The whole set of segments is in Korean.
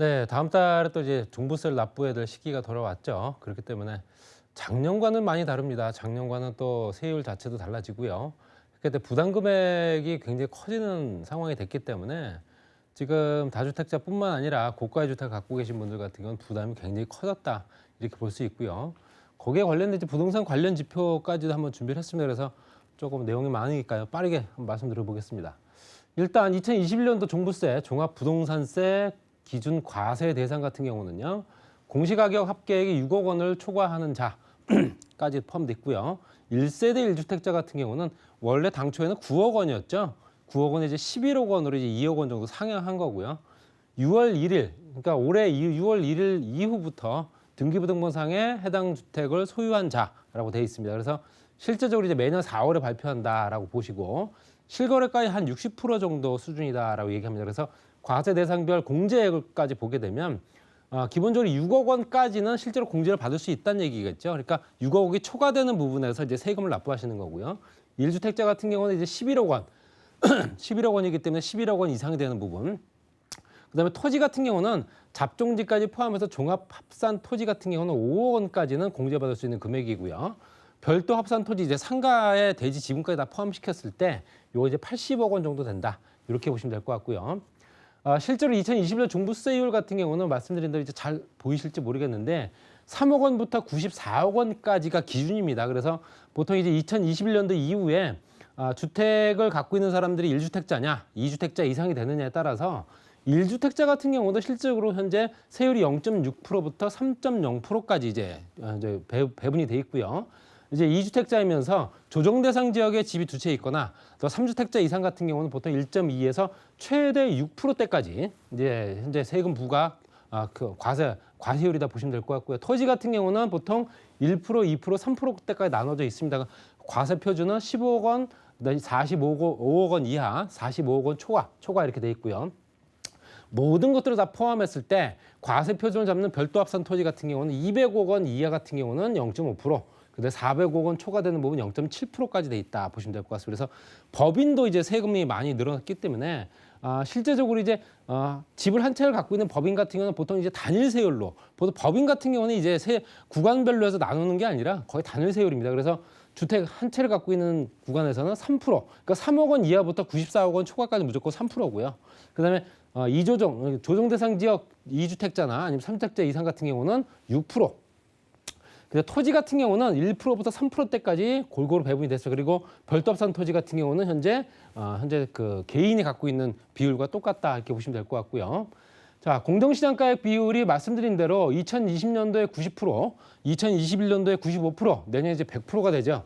네, 다음 달에 또 이제 종부세를 납부해야 될 시기가 돌아왔죠. 그렇기 때문에 작년과는 많이 다릅니다. 작년과는 또 세율 자체도 달라지고요. 그때 부담 금액이 굉장히 커지는 상황이 됐기 때문에 지금 다주택자뿐만 아니라 고가의 주택을 갖고 계신 분들 같은 경우는 부담이 굉장히 커졌다. 이렇게 볼 수 있고요. 거기에 관련된 이제 부동산 관련 지표까지도 한번 준비를 했습니다. 그래서 조금 내용이 많으니까요. 빠르게 한번 말씀드려보겠습니다. 일단 2021년도 종부세, 종합부동산세 기준 과세 대상 같은 경우는요. 공시가격 합계액이 6억 원을 초과하는 자까지 포함되어 있고요. 1세대 1주택자 같은 경우는 원래 당초에는 9억 원이었죠. 9억 원에 이제 11억 원으로 이제 2억 원 정도 상향한 거고요. 6월 1일, 그러니까 올해 6월 1일 이후부터 등기부등본상에 해당 주택을 소유한 자라고 되어 있습니다. 그래서 실제적으로 이제 매년 4월에 발표한다라고 보시고 실거래가의 한 60% 정도 수준이다라고 얘기합니다. 그래서 과세 대상별 공제액까지 보게 되면 기본적으로 6억 원까지는 실제로 공제를 받을 수 있다는 얘기겠죠. 그러니까 6억 원이 초과되는 부분에서 이제 세금을 납부하시는 거고요. 1주택자 같은 경우는 이제 11억 원, 11억 원이기 때문에 11억 원 이상이 되는 부분. 그다음에 토지 같은 경우는 잡종지까지 포함해서 종합 합산 토지 같은 경우는 5억 원까지는 공제받을 수 있는 금액이고요. 별도 합산 토지 이제 상가의 대지 지분까지 다 포함시켰을 때 요거 이제 80억 원 정도 된다. 이렇게 보시면 될 것 같고요. 실제로 2021년 종부세율 같은 경우는 말씀드린 대로 이제 잘 보이실지 모르겠는데 3억 원부터 94억 원까지가 기준입니다. 그래서 보통 이제 2021년도 이후에 주택을 갖고 있는 사람들이 1주택자냐, 2주택자 이상이 되느냐에 따라서 1주택자 같은 경우도 실질적으로 현재 세율이 0.6%부터 3.0%까지 이제 배분이 돼 있고요. 이제 2주택자이면서 조정 대상 지역에 집이 두 채 있거나 또 3주택자 이상 같은 경우는 보통 1.2에서 최대 6%대까지 이제 현재 세금 부과 그 과세율이다 보시면 될 것 같고요. 토지 같은 경우는 보통 1%, 2%, 3%대까지 나눠져 있습니다. 과세 표준은 15억 원, 45억 원 이하, 45억 원 초과 이렇게 돼 있고요. 모든 것들을 다 포함했을 때 과세 표준을 잡는 별도 합산 토지 같은 경우는 200억 원 이하 같은 경우는 0.5%, 근데 400억 원 초과되는 부분 0.7%까지 돼 있다 보시면 될 것 같습니다. 그래서 법인도 이제 세금이 많이 늘어났기 때문에 실제적으로 이제 집을 한 채를 갖고 있는 법인 같은 경우는 보통 이제 단일 세율로, 보통 법인 같은 경우는 이제 구간별로 해서 나누는 게 아니라 거의 단일 세율입니다. 그래서 주택 한 채를 갖고 있는 구간에서는 3%, 그러니까 3억 원 이하부터 94억 원 초과까지 무조건 3%고요. 그다음에 조정 대상 지역 2주택자나 아니면 3주택자 이상 같은 경우는 6%. 그래서 토지 같은 경우는 1%부터 3%대까지 골고루 배분이 됐어요. 그리고 별도 합산 토지 같은 경우는 현재 그 개인이 갖고 있는 비율과 똑같다 이렇게 보시면 될 것 같고요. 자, 공정시장가액 비율이 말씀드린 대로 2020년도에 90%, 2021년도에 95%, 내년에 이제 100%가 되죠.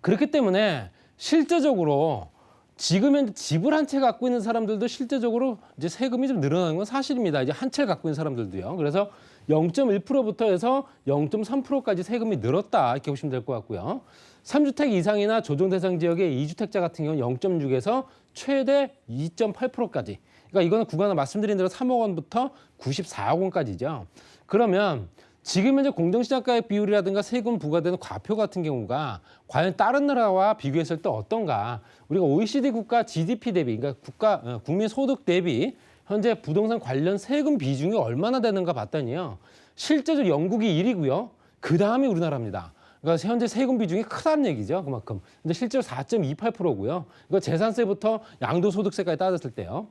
그렇기 때문에 실제적으로 지금 현재 집을 한 채 갖고 있는 사람들도 실제적으로 이제 세금이 좀 늘어나는 건 사실입니다. 이제 한 채를 갖고 있는 사람들도요. 그래서 0.1%부터 해서 0.3%까지 세금이 늘었다 이렇게 보시면 될 것 같고요. 3주택 이상이나 조정 대상 지역의 2주택자 같은 경우는 0.6에서 최대 2.8%까지. 그러니까 이거는 구간을 말씀드린 대로 3억 원부터 94억 원까지죠. 그러면 지금 현재 공정시장가액 비율이라든가 세금 부과되는 과표 같은 경우가 과연 다른 나라와 비교했을 때 어떤가? 우리가 OECD 국가 GDP 대비, 그러니까 국민 소득 대비 현재 부동산 관련 세금 비중이 얼마나 되는가 봤더니요. 실제적으로 영국이 1위고요. 그 다음이 우리나라입니다. 그러니까 현재 세금 비중이 크다는 얘기죠. 그만큼. 근데 실제로 4.28%고요. 이거 재산세부터 양도소득세까지 따졌을 때요.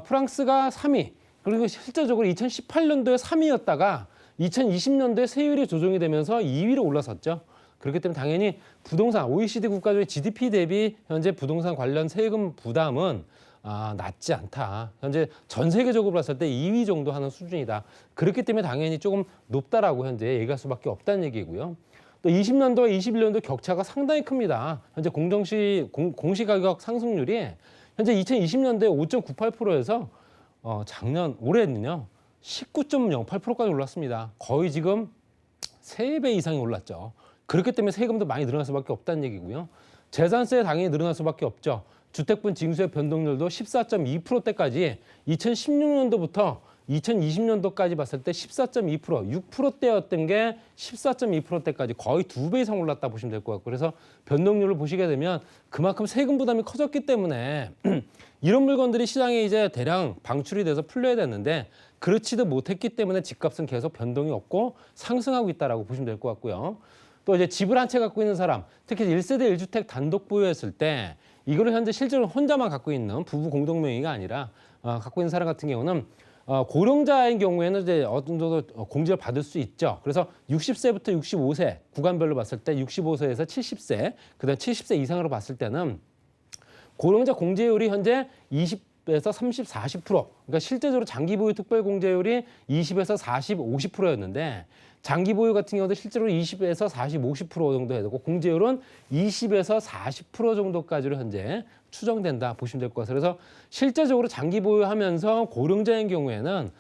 프랑스가 3위. 그리고 실제적으로 2018년도에 3위였다가 2020년도에 세율이 조정이 되면서 2위로 올라섰죠. 그렇기 때문에 당연히 부동산, OECD 국가 중에 GDP 대비 현재 부동산 관련 세금 부담은 낮지 않다. 현재 전 세계적으로 봤을 때 2위 정도 하는 수준이다. 그렇기 때문에 당연히 조금 높다라고 현재 얘기할 수밖에 없다는 얘기고요. 또 20년도와 21년도 격차가 상당히 큽니다. 현재 공시가격 상승률이 현재 2020년도에 5.98%에서 올해는요 19.08%까지 올랐습니다. 거의 지금 3배 이상이 올랐죠. 그렇기 때문에 세금도 많이 늘어날 수밖에 없다는 얘기고요. 재산세 당연히 늘어날 수밖에 없죠. 주택분 징수의 변동률도 14.2%대까지 2016년도부터 2020년도까지 봤을 때 14.2%, 6%대였던 게 14.2%대까지 거의 2배 이상 올랐다 보시면 될 것 같고, 그래서 변동률을 보시게 되면 그만큼 세금 부담이 커졌기 때문에 이런 물건들이 시장에 이제 대량 방출이 돼서 풀려야 되는데 그렇지도 못했기 때문에 집값은 계속 변동이 없고 상승하고 있다라고 보시면 될 것 같고요. 또 이제 집을 한 채 갖고 있는 사람, 특히 1세대 1주택 단독 보유했을 때 이거를 현재 실제로 혼자만 갖고 있는 부부 공동 명의가 아니라 갖고 있는 사람 같은 경우는 고령자인 경우에는 이제 어느 정도 공제를 받을 수 있죠. 그래서 60세부터 65세 구간별로 봤을 때 65세에서 70세, 그다음 70세 이상으로 봤을 때는 고령자 공제율이 현재 20에서 30, 40%. 그러니까 실제적으로 장기 보유 특별 공제율이 20에서 40, 50%였는데 장기 보유 같은 경우도 실제로 20에서 40, 50% 정도 해야 되고 공제율은 20에서 40% 정도까지로 현재 추정된다 보시면 될 것 같아요. 그래서 실제적으로 장기 보유하면서 고령자인 경우에는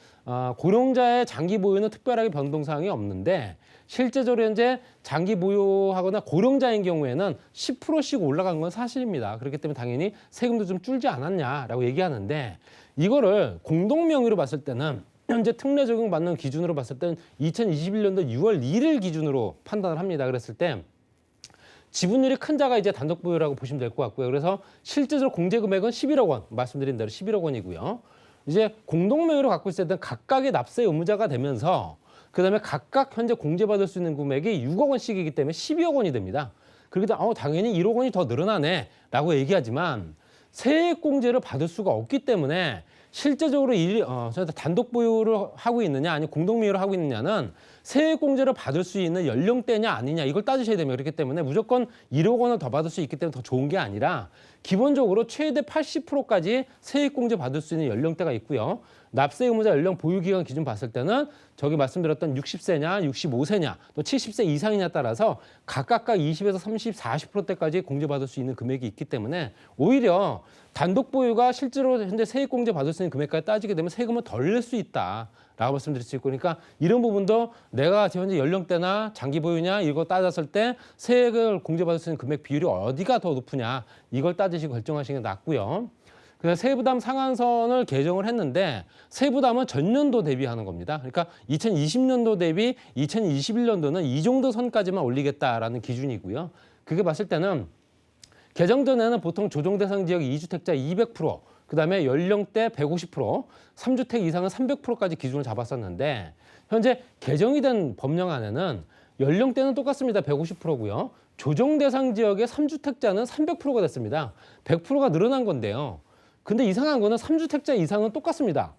고령자의 장기 보유는 특별하게 변동사항이 없는데 실제적으로 현재 장기 보유하거나 고령자인 경우에는 10%씩 올라간 건 사실입니다. 그렇기 때문에 당연히 세금도 좀 줄지 않았냐라고 얘기하는데 이거를 공동 명의로 봤을 때는 현재 특례 적용 받는 기준으로 봤을 때는 2021년도 6월 1일 기준으로 판단을 합니다. 그랬을 때 지분율이 큰 자가 이제 단독 보유라고 보시면 될 것 같고요. 그래서 실제적으로 공제 금액은 11억 원, 말씀드린 대로 11억 원이고요. 이제 공동 명의로 갖고 있을 때는 각각의 납세 의무자가 되면서 그다음에 각각 현재 공제받을 수 있는 금액이 6억 원씩이기 때문에 12억 원이 됩니다. 그러기 때문에 당연히 1억 원이 더 늘어나네라고 얘기하지만 세액 공제를 받을 수가 없기 때문에 실제적으로 단독 보유를 하고 있느냐 아니면 공동 명의로 하고 있느냐는 세액 공제를 받을 수 있는 연령대냐 아니냐 이걸 따지셔야 됩니다. 그렇기 때문에 무조건 1억 원을 더 받을 수 있기 때문에 더 좋은 게 아니라 기본적으로 최대 80%까지 세액 공제 받을 수 있는 연령대가 있고요. 납세 의무자 연령 보유 기간 기준 봤을 때는 저기 말씀드렸던 60세냐 65세냐 또 70세 이상이냐에 따라서 각각 20에서 30, 40%대까지 공제받을 수 있는 금액이 있기 때문에 오히려 단독 보유가 실제로 현재 세액 공제 받을 수 있는 금액까지 따지게 되면 세금을 덜 낼 수 있다라고 말씀드릴 수 있고 그러니까 이런 부분도 내가 현재 연령대나 장기 보유냐 이거 따졌을 때 세액을 공제받을 수 있는 금액 비율이 어디가 더 높으냐 이걸 따지시고 결정하시는 게 낫고요. 그래서 세부담 상한선을 개정을 했는데 세부담은 전년도 대비하는 겁니다. 그러니까 2020년도 대비 2021년도는 이 정도 선까지만 올리겠다라는 기준이고요. 그게 봤을 때는 개정 전에는 보통 조정 대상 지역 2주택자 200%, 그다음에 연령대 150%, 3주택 이상은 300%까지 기준을 잡았었는데 현재 개정이 된 법령안에는 연령대는 똑같습니다. 150%고요. 조정 대상 지역의 3주택자는 300%가 됐습니다. 100%가 늘어난 건데요. 근데 이상한 거는 3주택자 이상은 똑같습니다.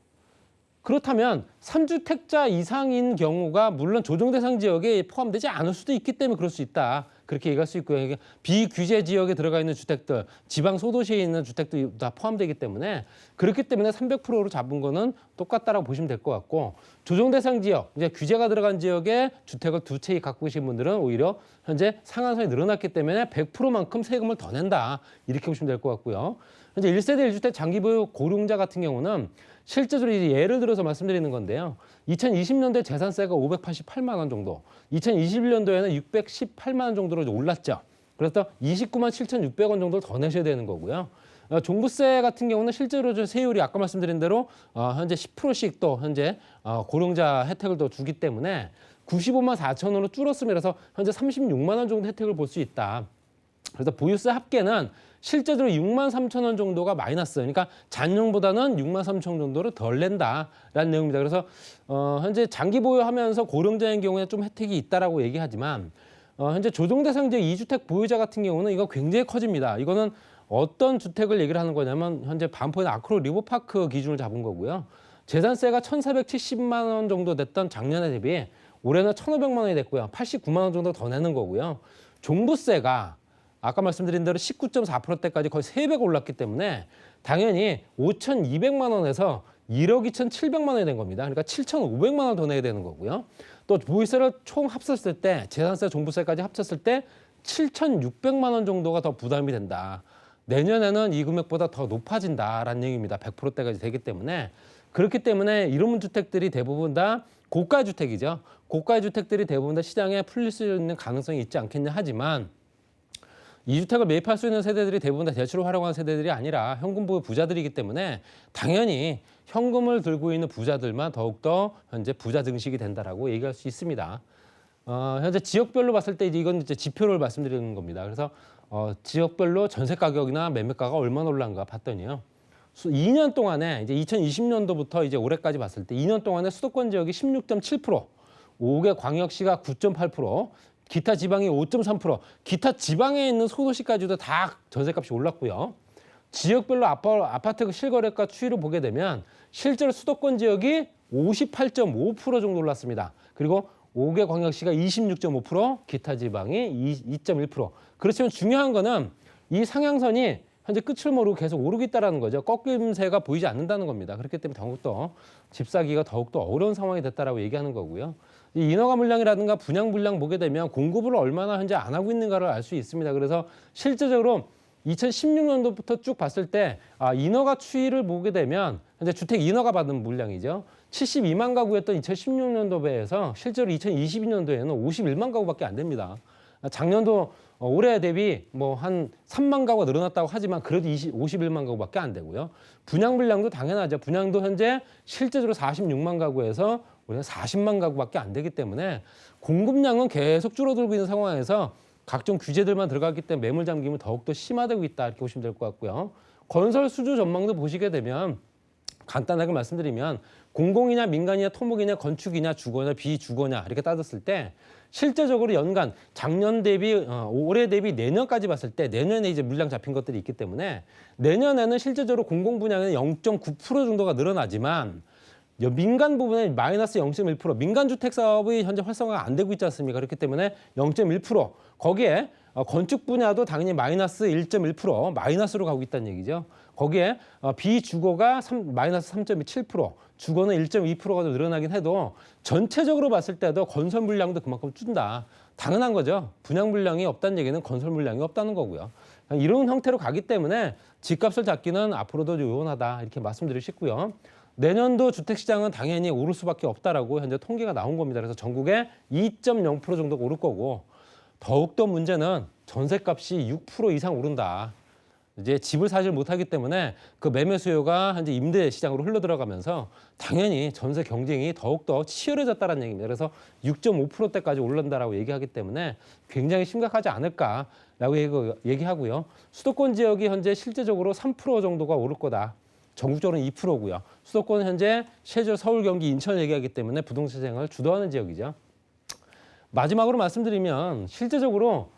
그렇다면 3주택자 이상인 경우가 물론 조정 대상 지역에 포함되지 않을 수도 있기 때문에 그럴 수 있다. 그렇게 얘기할 수 있고요. 이게 비규제 지역에 들어가 있는 주택들, 지방 소도시에 있는 주택도 다 포함되기 때문에 그렇기 때문에 300%로 잡은 거는 똑같다라고 보시면 될 것 같고 조정 대상 지역, 이제 규제가 들어간 지역에 주택을 두 채 갖고 계신 분들은 오히려 현재 상한선이 늘어났기 때문에 100%만큼 세금을 더 낸다. 이렇게 보시면 될 것 같고요. 현재 1세대 1주택 장기 보유 고령자 같은 경우는 실제적으로 예를 들어서 말씀드리는 건데요. 2020년도에 재산세가 588만 원 정도, 2021년도에는 618만 원 정도로 올랐죠. 그래서 29만 7,600원 정도를 더 내셔야 되는 거고요. 종부세 같은 경우는 실제로 세율이 아까 말씀드린 대로 현재 10%씩 또 현재 고령자 혜택을 더 주기 때문에 95만 4천 원으로 줄었습니다. 그래서 현재 36만 원 정도 혜택을 볼 수 있다. 그래서 보유세 합계는 실제적으로 6만 3천 원 정도가 마이너스, 그러니까 잔용보다는 6만 3천 원 정도를 덜 낸다라는 내용입니다. 그래서 현재 장기 보유하면서 고령자인 경우에 좀 혜택이 있다라고 얘기하지만 현재 조정 대상 지역 2주택 보유자 같은 경우는 이거 굉장히 커집니다. 이거는 어떤 주택을 얘기를 하는 거냐면 현재 반포의 아크로 리버파크 기준을 잡은 거고요. 재산세가 1,470만 원 정도 됐던 작년에 대비 올해는 1,500만 원이 됐고요. 89만 원 정도 더 내는 거고요. 종부세가 아까 말씀드린 대로 19.4%대까지 거의 3배가 올랐기 때문에 당연히 5,200만 원에서 1억 2,700만 원이 된 겁니다. 그러니까 7,500만 원 더 내야 되는 거고요. 또 보유세를 총 합쳤을 때 재산세, 종부세까지 합쳤을 때 7,600만 원 정도가 더 부담이 된다. 내년에는 이 금액보다 더 높아진다라는 얘기입니다. 100%대까지 되기 때문에 그렇기 때문에 이런 주택들이 대부분 다 고가 주택이죠. 고가 주택들이 대부분 다 시장에 풀릴 수 있는 가능성이 있지 않겠냐 하지만 이주택을 매입할 수 있는 세대들이 대부분 다 대출을 활용한 세대들이 아니라 현금 보유 부자들이기 때문에 당연히 현금을 들고 있는 부자들만 더욱더 현재 부자 증식이 된다라고 얘기할 수 있습니다. 현재 지역별로 봤을 때 이건 이제 지표를 말씀드리는 겁니다. 그래서 지역별로 전세 가격이나 매매가가 얼마나 올랐는가 봤더니요. 2년 동안에 이제 2020년도부터 이제 올해까지 봤을 때 2년 동안에 수도권 지역이 16.7%, 5개 광역시가 9.8%, 기타 지방이 5.3%, 기타 지방에 있는 소도시까지도 다 전세값이 올랐고요. 지역별로 아파트 실거래가 추이를 보게 되면 실제로 수도권 지역이 58.5% 정도 올랐습니다. 그리고 5개 광역시가 26.5%, 기타 지방이 2.1%. 그렇지만 중요한 거는 이 상향선이 현재 끝을 모르고 계속 오르고 있다는 거죠. 꺾임새가 보이지 않는다는 겁니다. 그렇기 때문에 더욱더 집 사기가 더욱더 어려운 상황이 됐다라고 얘기하는 거고요. 이 인허가 물량이라든가 분양 물량 보게 되면 공급을 얼마나 현재 안 하고 있는가를 알 수 있습니다. 그래서 실제적으로 2016년도부터 쭉 봤을 때 인허가 추이를 보게 되면 현재 주택 인허가 받은 물량이죠. 72만 가구였던 2016년도 배에서 실제로 2022년도에는 51만 가구밖에 안 됩니다. 작년도 올해 대비 뭐 한 3만 가구가 늘어났다고 하지만 그래도 51만 가구밖에 안 되고요. 분양 물량도 당연하죠. 분양도 현재 실제적으로 46만 가구에서 우리가 40만 가구밖에 안 되기 때문에 공급량은 계속 줄어들고 있는 상황에서 각종 규제들만 들어갔기 때문에 매물 잠김은 더욱더 심화되고 있다 이렇게 보시면 될 것 같고요. 건설 수주 전망도 보시게 되면 간단하게 말씀드리면 공공이냐 민간이냐 토목이냐 건축이냐 주거냐 비주거냐 이렇게 따졌을 때 실제적으로 연간 작년 대비 올해 대비 내년까지 봤을 때 내년에 이제 물량 잡힌 것들이 있기 때문에 내년에는 실제적으로 공공 분양은 0.9% 정도가 늘어나지만 민간 부분에 마이너스 0.1%, 민간 주택 사업이 현재 활성화가 안 되고 있지 않습니까? 그렇기 때문에 0.1%, 거기에 건축 분야도 당연히 마이너스 1.1%, 마이너스로 가고 있다는 얘기죠. 거기에 비주거가 마이너스 3.7%, 주거는 1.2%가 더 늘어나긴 해도 전체적으로 봤을 때도 건설 물량도 그만큼 준다. 당연한 거죠. 분양 물량이 없다는 얘기는 건설 물량이 없다는 거고요. 이런 형태로 가기 때문에 집값을 잡기는 앞으로도 요원하다 이렇게 말씀드리고 싶고요. 내년도 주택시장은 당연히 오를 수밖에 없다라고 현재 통계가 나온 겁니다. 그래서 전국에 2.0% 정도가 오를 거고 더욱더 문제는 전세값이 6% 이상 오른다. 이제 집을 사지 못하기 때문에 그 매매 수요가 현재 임대 시장으로 흘러들어가면서 당연히 전세 경쟁이 더욱더 치열해졌다는 얘기입니다. 그래서 6.5%대까지 오른다라고 얘기하기 때문에 굉장히 심각하지 않을까라고 얘기하고요. 수도권 지역이 현재 실제적으로 3% 정도가 오를 거다. 전국적으로는 2%고요. 수도권은 현재 실제로 서울, 경기, 인천을 얘기하기 때문에 부동산 시장을 주도하는 지역이죠. 마지막으로 말씀드리면 실제적으로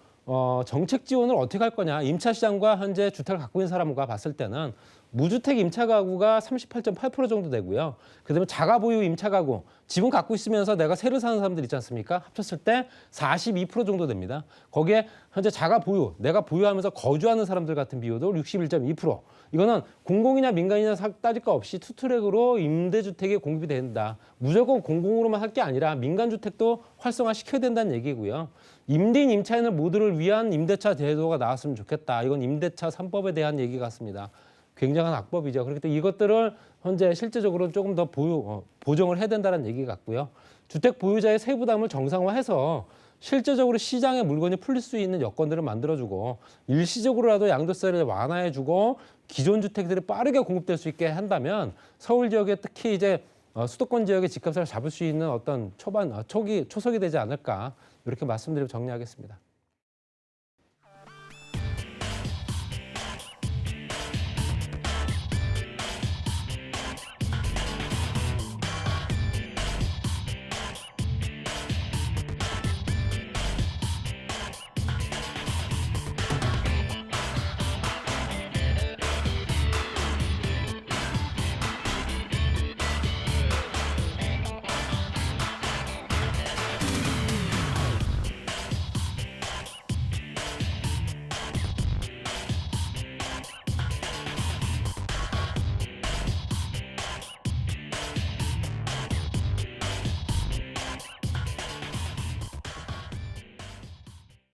정책 지원을 어떻게 할 거냐. 임차 시장과 현재 주택을 갖고 있는 사람과 봤을 때는 무주택 임차 가구가 38.8% 정도 되고요. 그다음에 자가 보유 임차 가구, 집은 갖고 있으면서 내가 새로 사는 사람들 있지 않습니까? 합쳤을 때 42% 정도 됩니다. 거기에 현재 자가 보유, 내가 보유하면서 거주하는 사람들 같은 비율도 61.2%. 이거는 공공이냐 민간이냐 따질 거 없이 투트랙으로 임대주택이 공급이 된다. 무조건 공공으로만 할 게 아니라 민간주택도 활성화시켜야 된다는 얘기고요. 임대인, 임차인을 모두를 위한 임대차 제도가 나왔으면 좋겠다. 이건 임대차 3법에 대한 얘기 같습니다. 굉장한 악법이죠. 그렇기 때문에 이것들을 현재 실제적으로 조금 더 보정을 해야 된다는 얘기 같고요. 주택 보유자의 세부담을 정상화해서 실제적으로 시장에 물건이 풀릴 수 있는 여건들을 만들어주고 일시적으로라도 양도세를 완화해주고 기존 주택들이 빠르게 공급될 수 있게 한다면 서울 지역에 특히 이제 수도권 지역의 집값을 잡을 수 있는 어떤 초석이 되지 않을까 이렇게 말씀드리고 정리하겠습니다.